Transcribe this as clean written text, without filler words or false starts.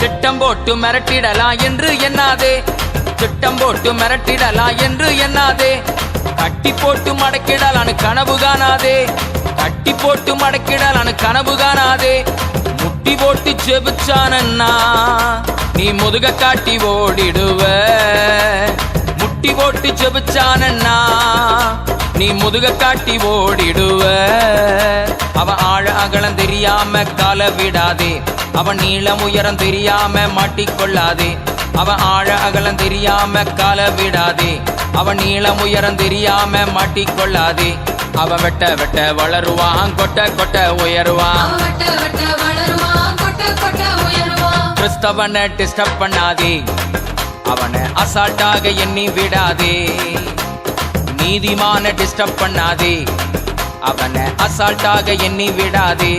திட்டம் போட்டு மிரட்டிடலாம் என்று எண்ணாதே, திட்டம் போட்டு மிரட்டிடலாம் என்று எண்ணாதே. கட்டி போட்டு மடக்கிடலான்னு கனவு காணாதே, கட்டி போட்டு மடக்கிடலான்னு கனவு காணாதே. முட்டி போட்டு ஜெபிச்சானன்னா நீ முதுக காட்டி ஓடிடுவ, முட்டி போட்டு ஜெபிச்சானன்னா நீ முதுக காட்டி ஓடிடுவ. அவன் ஆழ அகலம் தெரியாம கால விடாதே, அவன் நீளம் உயரம் தெரியாம மாட்டிக்கொள்ளாதே. அவன் ஆழ அகலம் தெரியாம கால விடாதே, அவன் நீளம் உயரம் தெரியாம மாட்டிக்கொள்ளாதே. அவன் வெட்ட வெட்ட வளருவான், கொட்ட கொட்ட உயருவான். கிறிஸ்தவனை டிஸ்டர்ப் பண்ணாதே, அவனை அசால்ட்டாக எண்ணி விடாதே. நீதிமான டிஸ்டர்ப் பண்ணாதே, அவனை அசால்ட்டாக எண்ணி விடாதே.